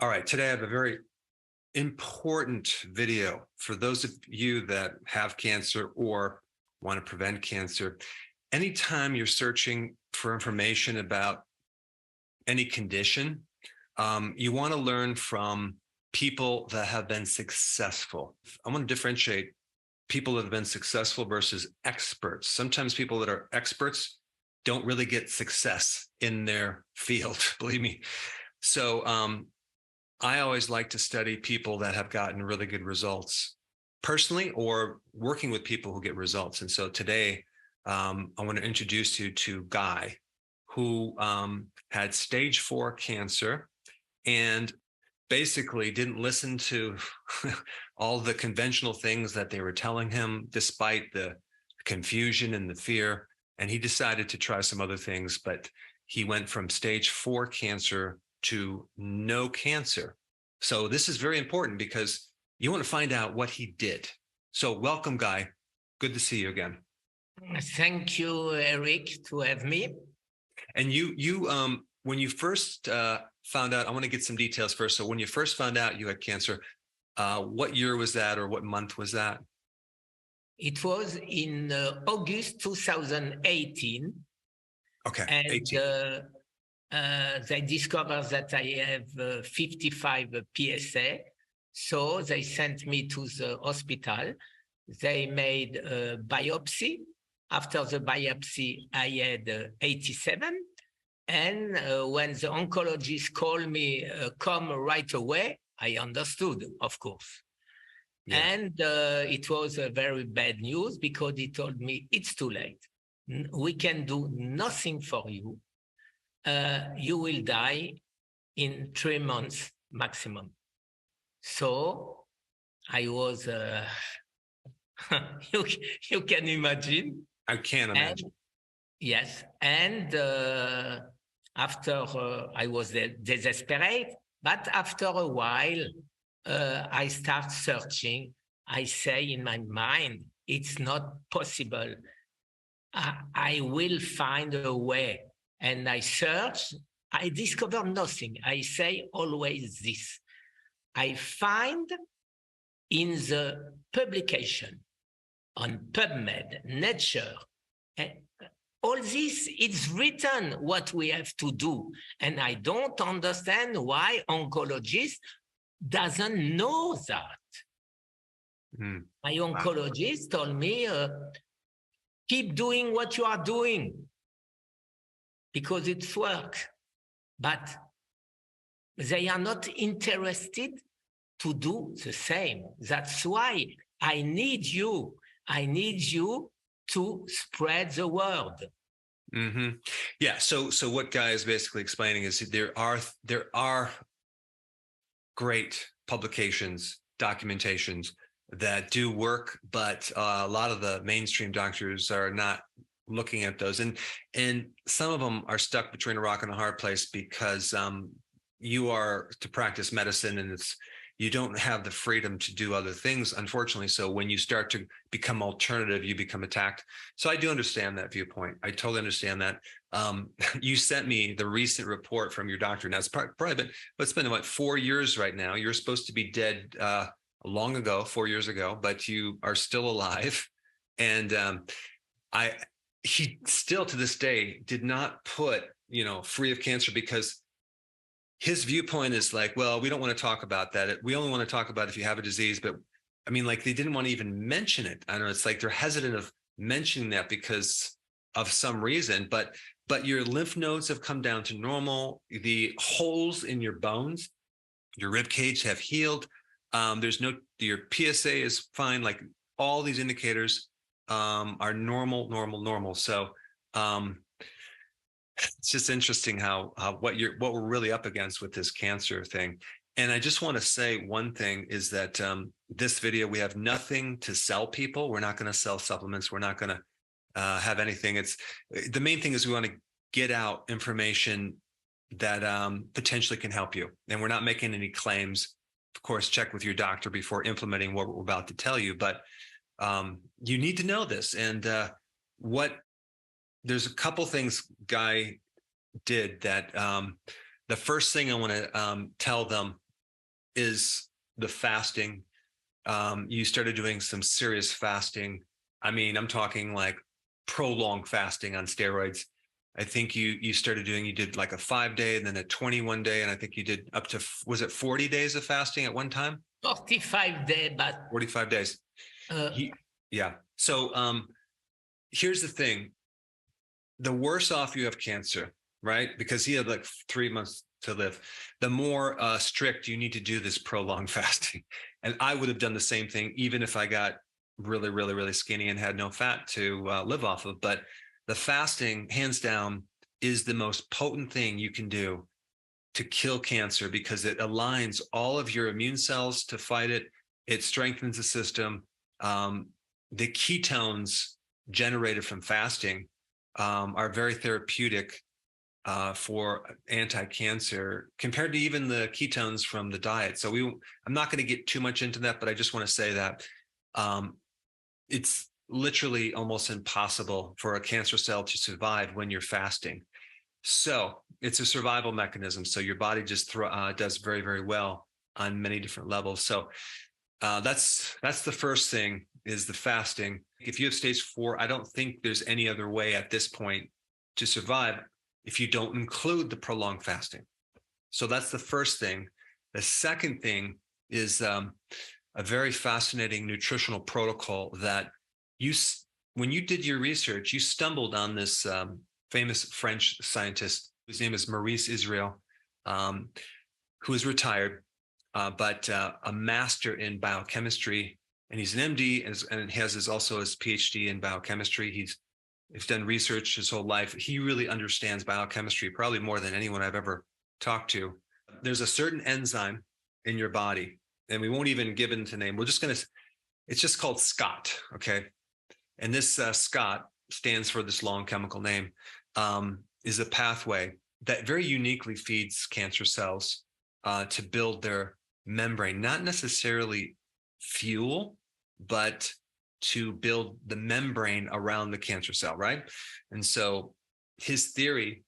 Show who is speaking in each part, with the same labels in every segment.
Speaker 1: All right, today I have a very important video for those of you that have cancer or want to prevent cancer. Anytime you're searching for information about any condition, you want to learn from people that have been successful. I want to differentiate people that have been successful versus experts. Sometimes people that are experts don't really get success in their field, believe me. So I always like to study people that have gotten really good results personally or working with people who get results. And so today I want to introduce you to Guy, who had stage 4 cancer and basically didn't listen to all the conventional things that they were telling him, despite the confusion and the fear. And he decided to try some other things, but he went from stage 4 cancer to no cancer. So this is very important because you want to find out what he did. So welcome, Guy. Good to see you again.
Speaker 2: Thank you, Eric, to have me.
Speaker 1: And you when you first found out, I want to get some details first. So when you first found out you had cancer, what year was that, or what month was that?
Speaker 2: It was in August 2018.
Speaker 1: Okay,
Speaker 2: and
Speaker 1: 18.
Speaker 2: They discovered that I have 55 PSA. So they sent me to the hospital. They made a biopsy. After the biopsy, I had 87. And when the oncologist called me, come right away, I understood, of course. Yeah. And it was a very bad news because he told me, it's too late. We can do nothing for you. You will die in 3 months maximum. So I was, you can imagine.
Speaker 1: I can't imagine.
Speaker 2: Yes. And after I was desperate, but after a while, I start searching. I say in my mind, it's not possible. I will find a way. And I search, I discover nothing. I say always this. I find in the publication on PubMed, Nature, all this, it's written what we have to do. And I don't understand why oncologist doesn't know that. My oncologist told me, keep doing what you are doing because it's work. But they are not interested to do the same. That's why I need you. I need you to spread the word.
Speaker 1: Mm-hmm. Yeah. So what Guy is basically explaining is there are great publications, documentations that do work, but a lot of the mainstream doctors are not looking at those, and some of them are stuck between a rock and a hard place because you are to practice medicine, and you don't have the freedom to do other things, unfortunately. So when you start to become alternative, you become attacked. So I do understand that viewpoint. I totally understand that. You sent me the recent report from your doctor. Now it's probably been, it's been what, 4 years right now. You're supposed to be dead long ago, 4 years ago, but you are still alive. And he still to this day did not put, free of cancer, because his viewpoint is like, well, we don't want to talk about that. We only want to talk about if you have a disease. But I mean, like, they didn't want to even mention it. I don't know. It's like they're hesitant of mentioning that because of some reason. But your lymph nodes have come down to normal. The holes in your bones, your rib cage have healed. Your PSA is fine. Like, all these indicators are normal. So it's just interesting how what we're really up against with this cancer thing. And I just want to say one thing is that this video, we have nothing to sell people. We're not going to sell supplements. We're not going to have anything. The main thing is we want to get out information that potentially can help you. And we're not making any claims. Of course, check with your doctor before implementing what we're about to tell you. But you need to know this. And there's a couple things Guy did that the first thing I want to tell them is the fasting. You started doing some serious fasting. I mean, I'm talking like prolonged fasting on steroids. I think you did like a 5-day and then a 21-day. And I think you did up to, was it 40 days of fasting at one time?
Speaker 2: 45 days, but
Speaker 1: 45 days. Yeah. So here's the thing. The worse off you have cancer, right? Because he had like 3 months to live, the more strict you need to do this prolonged fasting. And I would have done the same thing, even if I got really, really, really skinny and had no fat to live off of. But the fasting, hands down, is the most potent thing you can do to kill cancer, because it aligns all of your immune cells to fight it. It strengthens the system. The ketones generated from fasting are very therapeutic for anti-cancer compared to even the ketones from the diet. So I'm not going to get too much into that, but I just want to say that it's literally almost impossible for a cancer cell to survive when you're fasting. So it's a survival mechanism. So your body just does very, very well on many different levels. So that's the first thing, is the fasting. If you have stage 4, I don't think there's any other way at this point to survive if you don't include the prolonged fasting. So that's the first thing. The second thing is a very fascinating nutritional protocol that when you did your research, you stumbled on this famous French scientist whose name is Maurice Israel, who is retired, but a master in biochemistry. And he's an MD and has also his PhD in biochemistry. He's done research his whole life. He really understands biochemistry, probably more than anyone I've ever talked to. There's a certain enzyme in your body, and we won't even give it into name. It's just called SCOT, okay? And this SCOT stands for this long chemical name, is a pathway that very uniquely feeds cancer cells to build their membrane, not necessarily fuel, but to build the membrane around the cancer cell, right? And so his theory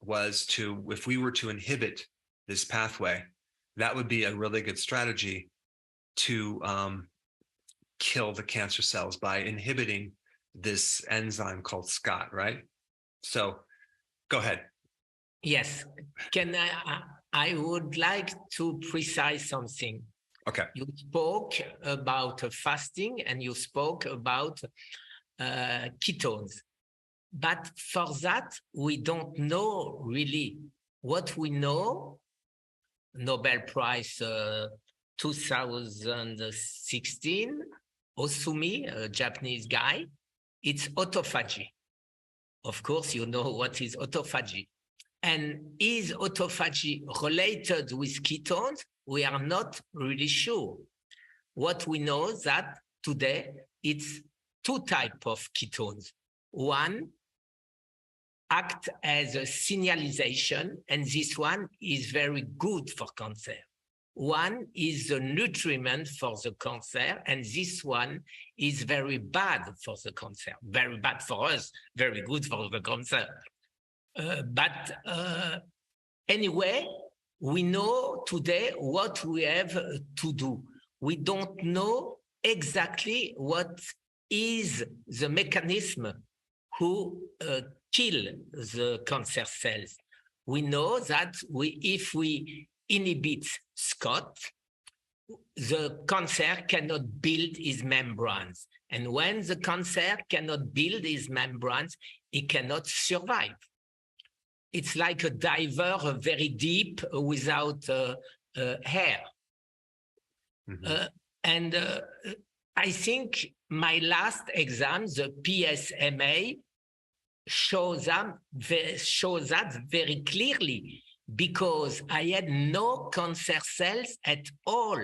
Speaker 1: was if we were to inhibit this pathway, that would be a really good strategy to kill the cancer cells by inhibiting this enzyme called SCOT, right? So go ahead.
Speaker 2: Yes. I would like to precise something.
Speaker 1: Okay.
Speaker 2: You spoke about fasting and you spoke about ketones. But for that, we don't know really. What we know, Nobel Prize 2016, Osumi, a Japanese guy, it's autophagy. Of course, you know what is autophagy. And is autophagy related with ketones? We are not really sure. What we know is that today it's 2 types of ketones. One act as a signalization, and this one is very good for cancer. One is the nutriment for the cancer, and this one is very bad for the cancer. Very bad for us, very good for the cancer. But anyway, we know today what we have to do. We don't know exactly what is the mechanism who kill the cancer cells. We know that if we inhibit SCOT, the cancer cannot build its membranes. And when the cancer cannot build its membranes, it cannot survive. It's like a diver very deep without air. Mm-hmm. I think my last exam, the PSMA, shows that very clearly, because I had no cancer cells at all.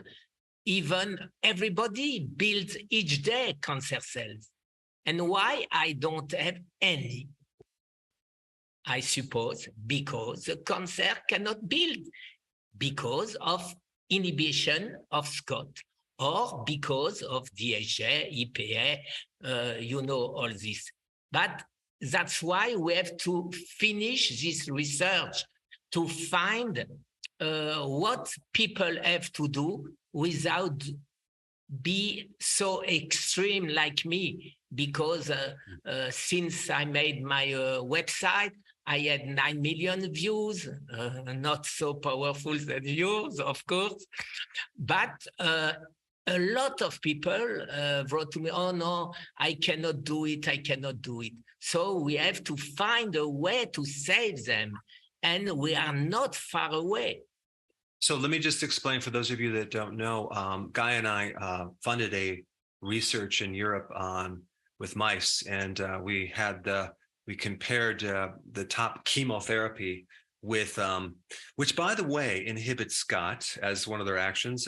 Speaker 2: Even everybody builds each day cancer cells. And why I don't have any? I suppose because the cancer cannot build, because of inhibition of SCOT, or because of DHA, EPA, all this. But that's why we have to finish this research to find what people have to do without be so extreme like me, because since I made my website, I had 9 million views, not so powerful than yours, of course, but a lot of people wrote to me, oh no, I cannot do it, I cannot do it. So we have to find a way to save them, and we are not far away.
Speaker 1: So let me just explain for those of you that don't know, Guy and I funded a research in Europe with mice, and we compared the top chemotherapy with, which by the way, inhibits SCOT as one of their actions.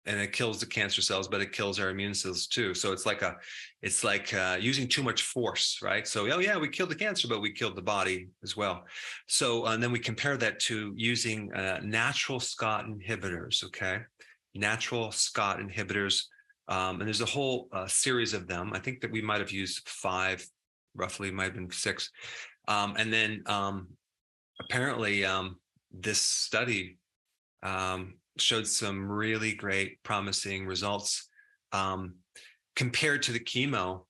Speaker 1: And it kills the cancer cells, but it kills our immune cells too. So it's like using too much force, right? So, oh yeah, we killed the cancer, but we killed the body as well. So, and then we compare that to using natural SCOT inhibitors, okay? Natural SCOT inhibitors. And there's a whole series of them. I think that we might have used 5, roughly, might have been 6. And then apparently this study showed some really great promising results. Compared to the chemo,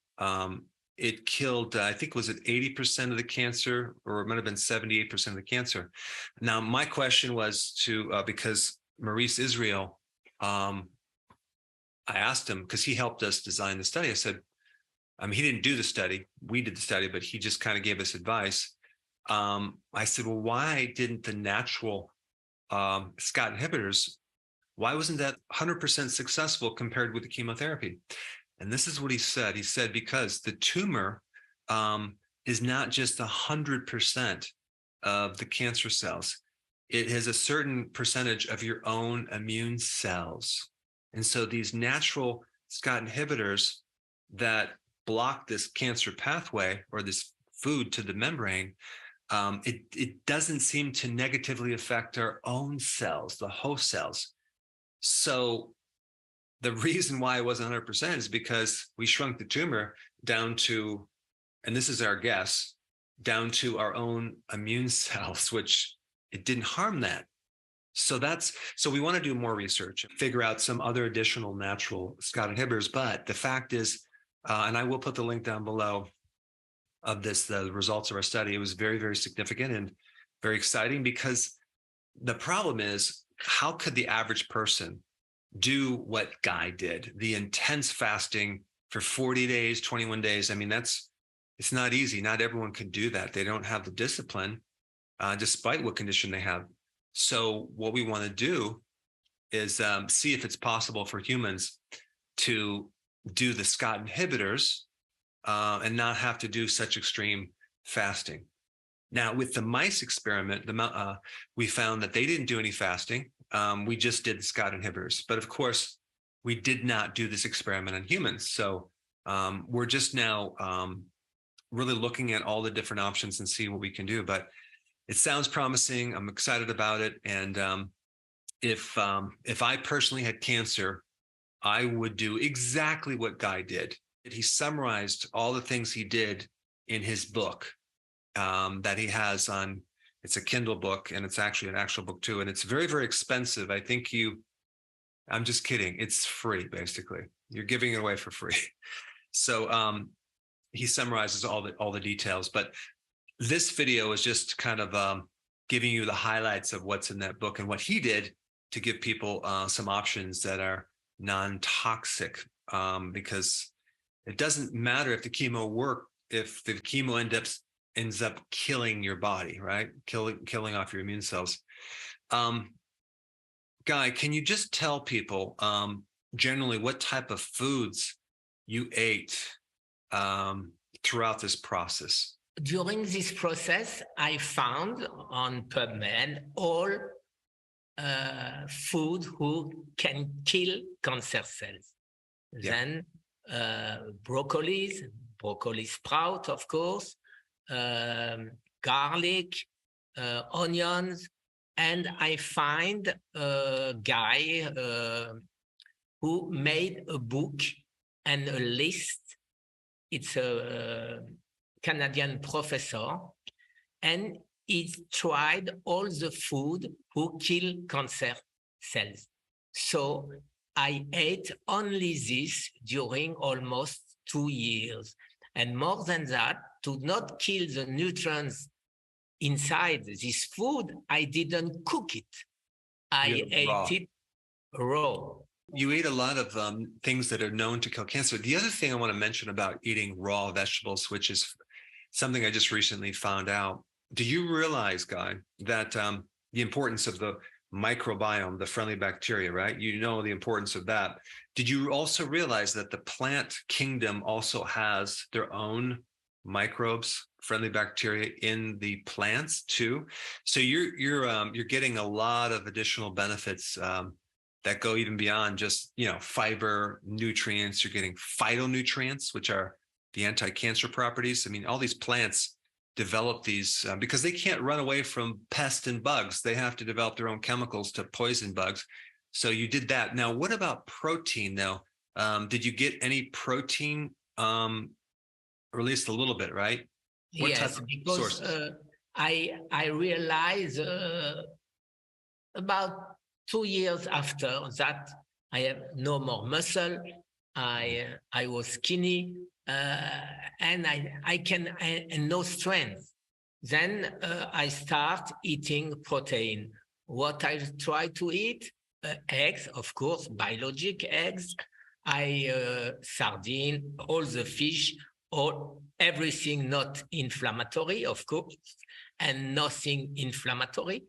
Speaker 1: it killed, I think, was it 80% of the cancer, or it might have been 78% of the cancer. Now, my question was because Maurice Israel, I asked him, because he helped us design the study. I said, he didn't do the study. We did the study, but he just kind of gave us advice. I said, well, why didn't the natural SCOT inhibitors, why wasn't that 100% successful compared with the chemotherapy? And this is what he said. He said, because the tumor is not just 100% of the cancer cells. It has a certain percentage of your own immune cells. And so these natural SCOT inhibitors that block this cancer pathway, or this food to the membrane, it doesn't seem to negatively affect our own cells, the host cells. So the reason why it wasn't 100% is because we shrunk the tumor down to, and this is our guess, down to our own immune cells, which it didn't harm that. So we want to do more research, figure out some other additional natural SCOT inhibitors. But the fact is, and I will put the link down below of the results of our study, it was very, very significant and very exciting, because the problem is, how could the average person do what Guy did? The intense fasting for 40 days, 21 days. I mean, it's not easy. Not everyone can do that. They don't have the discipline, despite what condition they have. So what we want to do is see if it's possible for humans to do the SCOT inhibitors and not have to do such extreme fasting. Now, with the mice experiment, we found that they didn't do any fasting. We just did the SCOT inhibitors. But of course, we did not do this experiment on humans. So we're just now really looking at all the different options and see what we can do. But it sounds promising. I'm excited about it. And if I personally had cancer, I would do exactly what Guy did. He summarized all the things he did in his book that he has on, it's a Kindle book, and it's actually an actual book too. And it's very, very expensive. I think I'm just kidding. It's free, basically. You're giving it away for free. So he summarizes all the details. But this video is just kind of giving you the highlights of what's in that book and what he did to give people some options that are non-toxic, because it doesn't matter if the chemo work, if the chemo ends up killing your body, right? Killing off your immune cells. Guy, can you just tell people generally what type of foods you ate throughout this process?
Speaker 2: During this process, I found on PubMed all food who can kill cancer cells. Yeah. Then broccoli sprout, of course, garlic, onions, and I find a guy who made a book and a list. It's a Canadian professor, and it tried all the food who kill cancer cells. So I ate only this during almost 2 years. And more than that, to not kill the nutrients inside this food, I didn't cook it. I ate it raw.
Speaker 1: You ate a lot of things that are known to kill cancer. The other thing I want to mention about eating raw vegetables, which is something I just recently found out. Do you realize, Guy, that the importance of the microbiome, the friendly bacteria, right? You know the importance of that. Did you also realize that the plant kingdom also has their own microbes, friendly bacteria in the plants too? So you're getting a lot of additional benefits that go even beyond just, fiber, nutrients. You're getting phytonutrients, which are the anti-cancer properties. I mean, all these plants develop these because they can't run away from pests and bugs. They have to develop their own chemicals to poison bugs. So you did that. Now, what about protein though? Did you get any protein, or at least a little bit, right? What
Speaker 2: yes, because I realized about 2 years after that, I have no more muscle. I was skinny, and no strength. Then I start eating protein. What I try to eat, eggs, of course, biologic eggs. Sardine, all the fish, everything not inflammatory, of course, and nothing inflammatory.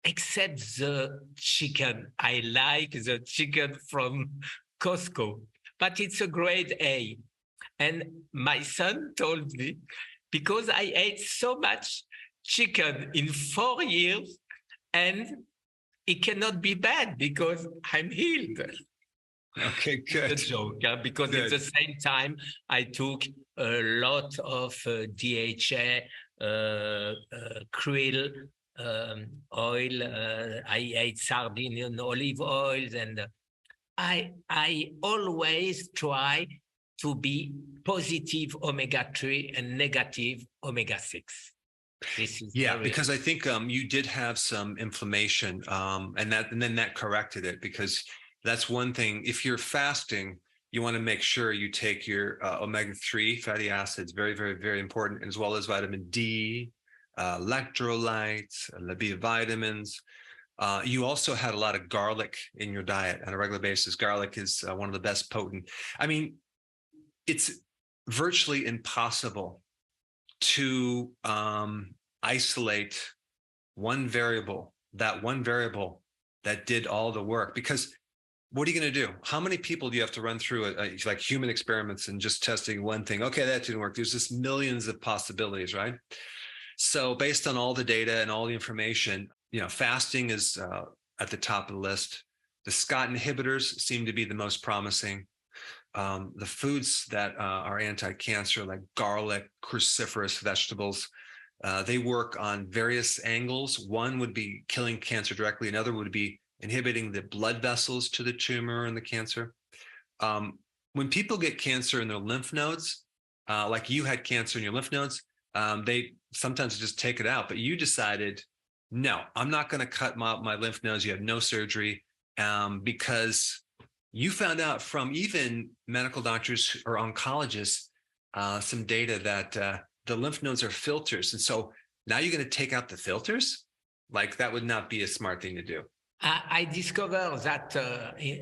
Speaker 2: Except the chicken. I like the chicken from Costco, but it's a grade A. And my son told me, because I ate so much chicken in 4 years, and it cannot be bad because I'm healed.
Speaker 1: Okay, good.
Speaker 2: It's a joke, because
Speaker 1: good.
Speaker 2: At the same time, I took a lot of DHA, krill, oil. I ate sardine and olive oils, and I always try to be positive omega-3 and negative omega-6. This is
Speaker 1: because I think you did have some inflammation, and then that corrected it, because that's one thing. If you're fasting, you want to make sure you take your omega-3 fatty acids, very, very, very important, as well as vitamin D, electrolytes, the B vitamins. You also had a lot of garlic in your diet on a regular basis. Garlic is one of the best potent. I mean, it's virtually impossible to isolate one variable that did all the work, because what are you going to do? How many people do you have to run through like human experiments and just testing one thing? Okay, that didn't work. There's just millions of possibilities, right? So based on all the data and all the information, fasting is at the top of the list. The SCOT inhibitors seem to be the most promising. The foods that are anti-cancer, like garlic, cruciferous vegetables, they work on various angles. One would be killing cancer directly. Another would be inhibiting the blood vessels to the tumor and the cancer. When people get cancer in their lymph nodes, like you had cancer in your lymph nodes, they sometimes just take it out. But you decided, no, I'm not going to cut my lymph nodes. You have no surgery, because you found out from even medical doctors or oncologists some data that the lymph nodes are filters. And so now you're going to take out the filters? Like, that would not be a smart thing to do.
Speaker 2: I discovered that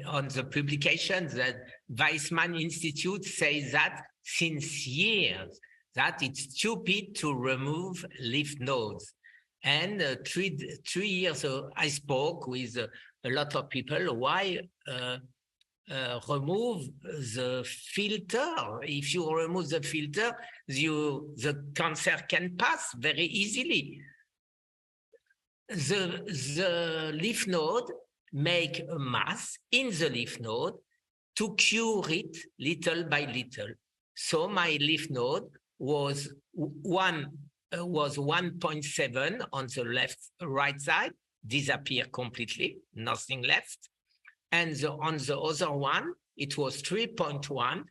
Speaker 2: on the publications that Weizmann Institute says that since years, that it's stupid to remove lymph nodes. And 3 years ago, I spoke with a lot of people. Why remove the filter? If you remove the filter, the cancer can pass very easily. The lymph node make a mass in the lymph node to cure it little by little. So my lymph node was 1.7 on the right side, disappear completely, nothing left. And on the other one, it was 3.1.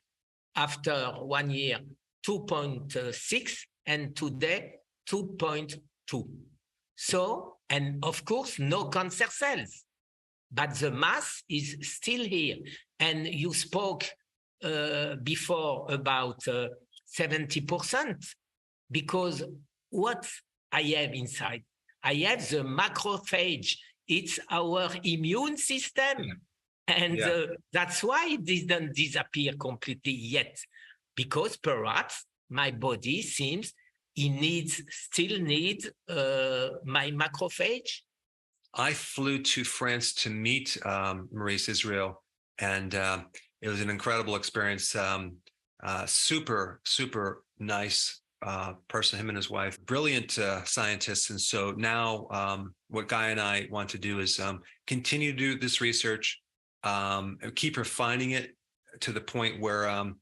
Speaker 2: After 1 year, 2.6, and today 2.2. So, and of course, no cancer cells, but the mass is still here. And you spoke before about 70%, because what I have inside, I have the macrophage. It's our immune system. And that's why it didn't disappear completely yet, because perhaps my body seems still needs my macrophage.
Speaker 1: I flew to France to meet Maurice Israel, and it was an incredible experience. Super, super nice person, him and his wife, brilliant scientists. And so now what Guy and I want to do is continue to do this research, keep refining it to the point where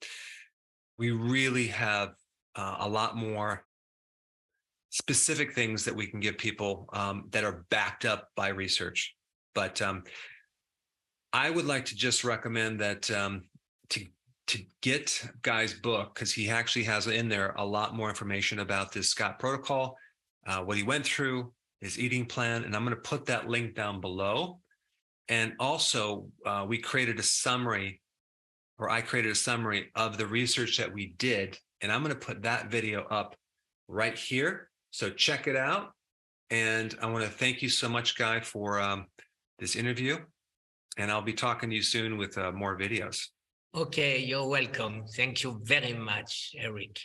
Speaker 1: we really have a lot more specific things that we can give people that are backed up by research. But I would like to just recommend that to get Guy's book, because he actually has in there a lot more information about this SCOT protocol, what he went through, his eating plan, and I'm going to put that link down below. And also, we created a summary, or I created a summary of the research that we did, and I'm going to put that video up right here. So check it out. And I want to thank you so much, Guy, for this interview. And I'll be talking to you soon with more videos.
Speaker 2: Okay, you're welcome. Thank you very much, Eric.